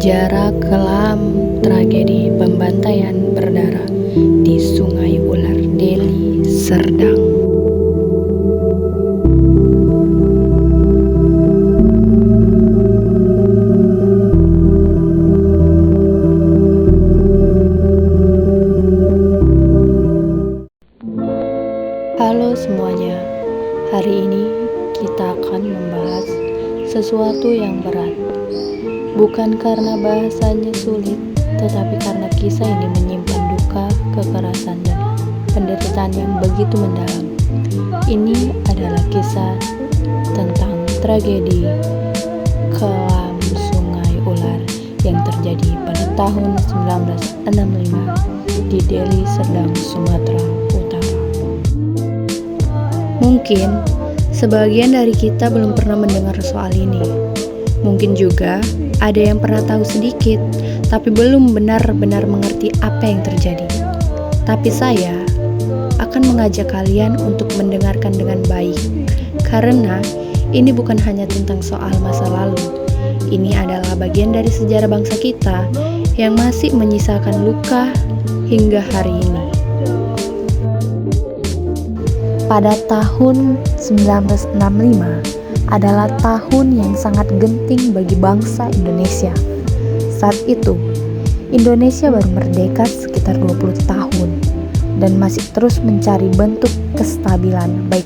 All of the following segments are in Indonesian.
Sejarah kelam tragedi pembantaian berdarah di Sungai Ular, Deli Serdang. Halo semuanya, hari ini kita akan membahas sesuatu yang berat. Bukan karena bahasanya sulit, tetapi karena kisah ini menyimpan duka, kekerasan, dan penderitaan yang begitu mendalam. Ini adalah kisah tentang tragedi kelam Sungai Ular yang terjadi pada tahun 1965 di Deli Serdang, Sumatera Utara. Mungkin sebagian dari kita belum pernah mendengar soal ini. Mungkin juga ada yang pernah tahu sedikit, tapi belum benar-benar mengerti apa yang terjadi. Tapi saya akan mengajak kalian untuk mendengarkan dengan baik, karena ini bukan hanya tentang soal masa lalu. Ini adalah bagian dari sejarah bangsa kita yang masih menyisakan luka hingga hari ini. Pada tahun 1965 adalah tahun yang sangat genting bagi bangsa Indonesia. Saat itu, Indonesia baru merdeka sekitar 20 tahun dan masih terus mencari bentuk kestabilan baik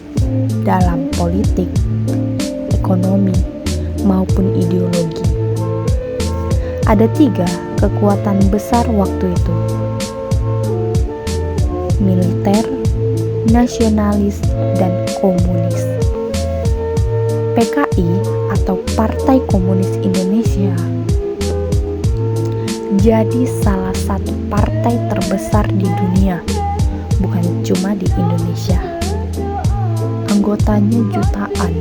dalam politik, ekonomi, maupun ideologi. Ada 3 kekuatan besar waktu itu: militer, nasionalis, dan komunis. PKI atau Partai Komunis Indonesia jadi salah satu partai terbesar di dunia, bukan cuma di Indonesia. Anggotanya jutaan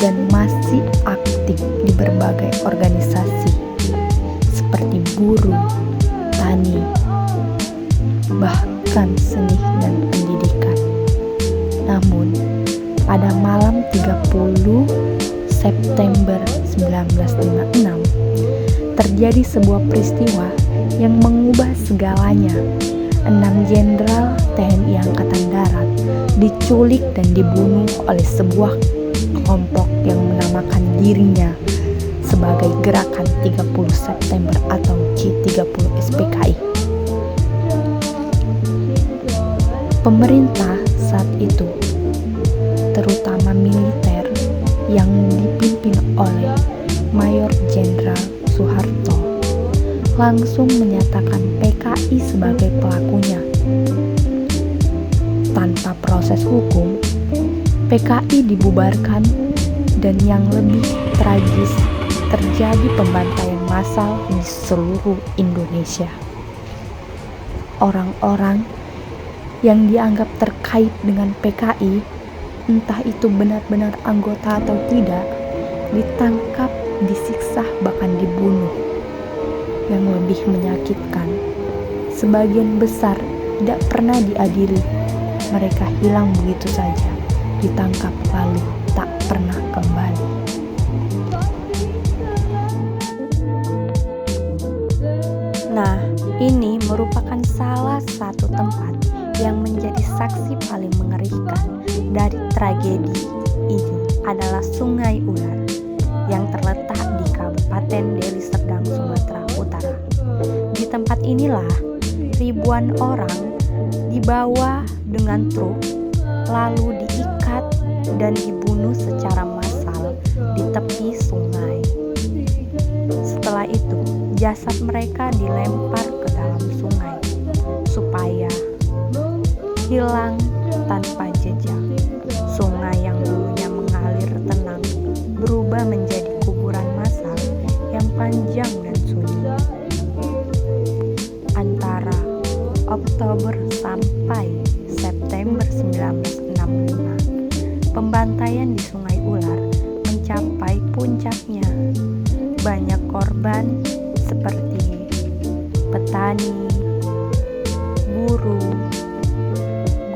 dan masih aktif di berbagai organisasi seperti buruh, tani, bahkan seni dan pendidikan. Namun, pada malam 30 September 1956 terjadi sebuah peristiwa yang mengubah segalanya. 6 jenderal TNI Angkatan Darat diculik dan dibunuh oleh sebuah kelompok yang menamakan dirinya sebagai Gerakan 30 September atau G30 SPKI. Pemerintah saat itu, terutama militer yang dipimpin oleh Mayor Jenderal Soeharto, langsung menyatakan PKI sebagai pelakunya. Tanpa proses hukum, PKI dibubarkan dan yang lebih tragis, terjadi pembantaian massal di seluruh Indonesia. Orang-orang yang dianggap terkait dengan PKI, entah itu benar-benar anggota atau tidak, ditangkap, disiksa, bahkan dibunuh. Yang lebih menyakitkan, sebagian besar tidak pernah diadili. Mereka hilang begitu saja, ditangkap lalu tak pernah kembali. Nah, ini merupakan salah satu tempat yang menjadi saksi paling mengerikan dari tragedi ini adalah Sungai Ular yang terletak di Kabupaten Deli Serdang, Sumatera Utara. Di tempat inilah ribuan orang dibawa dengan truk lalu diikat dan dibunuh secara massal di tepi sungai. Setelah itu, jasad mereka dilempar ke dalam sungai supaya hilang tanpa jejak. Sungai yang dulunya mengalir tenang berubah menjadi kuburan massal yang panjang dan sunyi. Antara Oktober sampai September 1965, pembantaian di Sungai Ular mencapai puncaknya. Banyak korban seperti petani, buruh,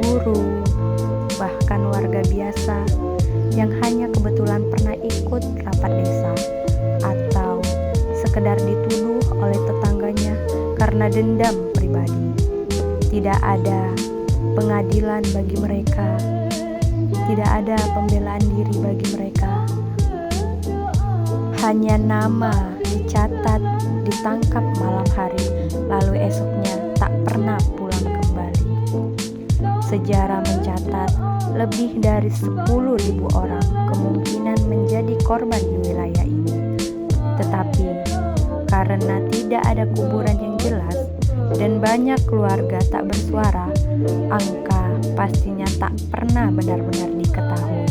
guru, bahkan warga biasa yang hanya kebetulan pernah ikut rapat desa atau sekedar ditulis karena dendam pribadi. Tidak ada pengadilan bagi mereka, tidak ada pembelaan diri bagi mereka. Hanya nama dicatat, ditangkap malam hari, lalu esoknya tak pernah pulang kembali. Sejarah mencatat lebih dari 10.000 orang kemungkinan menjadi korban di wilayah ini. Tetapi karena tidak ada kuburan yang jelas dan banyak keluarga tak bersuara, angka pastinya tak pernah benar-benar diketahui.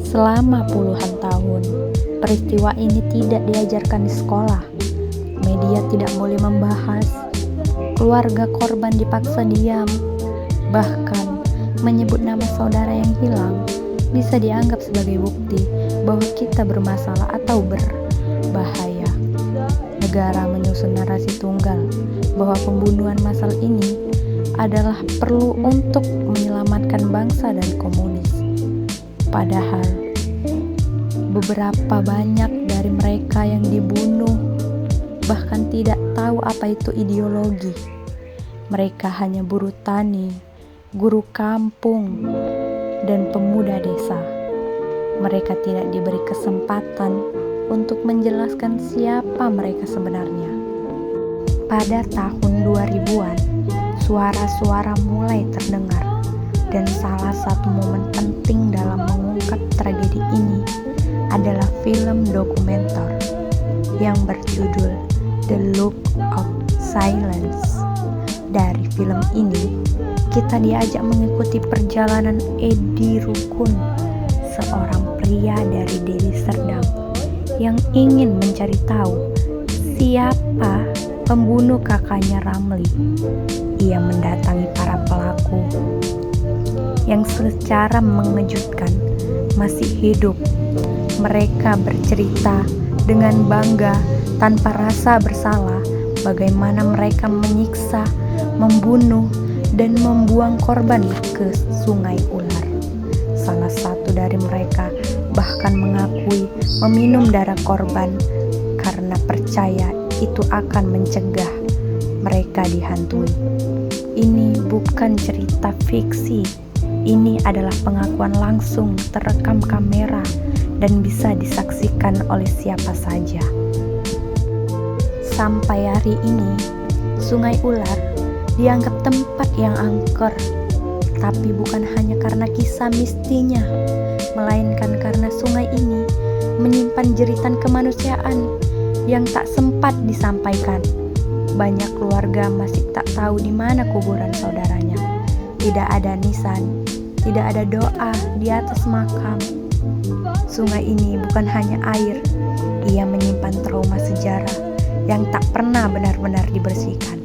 Selama puluhan tahun, peristiwa ini tidak diajarkan di sekolah. Media tidak boleh membahas. Keluarga korban dipaksa diam. Bahkan menyebut nama saudara yang hilang bisa dianggap sebagai bukti bahwa kita bermasalah atau berbahaya. Negara menyusun narasi tunggal bahwa pembunuhan massal ini adalah perlu untuk menyelamatkan bangsa dan komunis. Padahal beberapa banyak dari mereka yang dibunuh bahkan tidak tahu apa itu ideologi. Mereka hanya buruh tani, guru kampung, dan pemuda desa. Mereka tidak diberi kesempatan untuk menjelaskan siapa mereka sebenarnya. Pada tahun 2000-an, suara-suara mulai terdengar, dan salah satu momen penting dalam mengungkap tragedi ini adalah film dokumenter yang berjudul The Look of Silence. Dari film ini, kita diajak mengikuti perjalanan Edi Rukun, seorang pria dari Deli Serdang yang ingin mencari tahu siapa pembunuh kakaknya Ramli. Ia mendatangi para pelaku yang secara mengejutkan masih hidup. Mereka bercerita dengan bangga tanpa rasa bersalah bagaimana mereka menyiksa, membunuh, dan membuang korban ke Sungai Ular. Salah satu dari mereka bahkan mengakui meminum darah korban karena percaya itu akan mencegah mereka dihantui. Ini bukan cerita fiksi. Ini adalah pengakuan langsung terekam kamera dan bisa disaksikan oleh siapa saja. Sampai hari ini, Sungai Ular dianggap tempat yang angker, tapi bukan hanya karena kisah mistinya, melainkan karena sungai ini menyimpan jeritan kemanusiaan yang tak sempat disampaikan. Banyak keluarga masih tak tahu di mana kuburan saudaranya. Tidak ada nisan, tidak ada doa di atas makam. Sungai ini bukan hanya air, ia menyimpan trauma sejarah yang tak pernah benar-benar dibersihkan.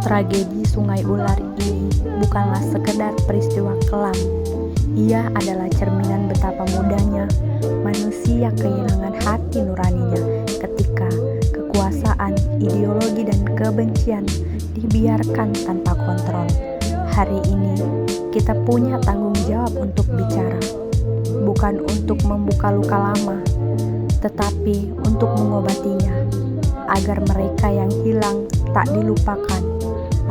Tragedi Sungai Ular ini bukanlah sekedar peristiwa kelam. Ia adalah cerminan betapa mudahnya manusia kehilangan hati nuraninya ketika kekuasaan, ideologi, dan kebencian dibiarkan tanpa kontrol. Hari ini kita punya tanggung jawab untuk bicara, bukan untuk membuka luka lama, tetapi untuk mengobatinya, agar mereka yang hilang tak dilupakan,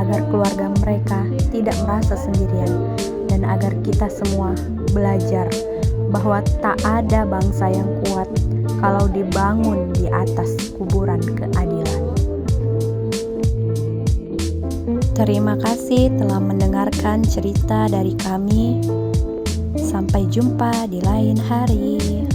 agar keluarga mereka tidak merasa sendirian, dan agar kita semua belajar bahwa tak ada bangsa yang kuat kalau dibangun di atas kuburan keadilan. Terima kasih telah mendengarkan cerita dari kami. Sampai jumpa di lain hari.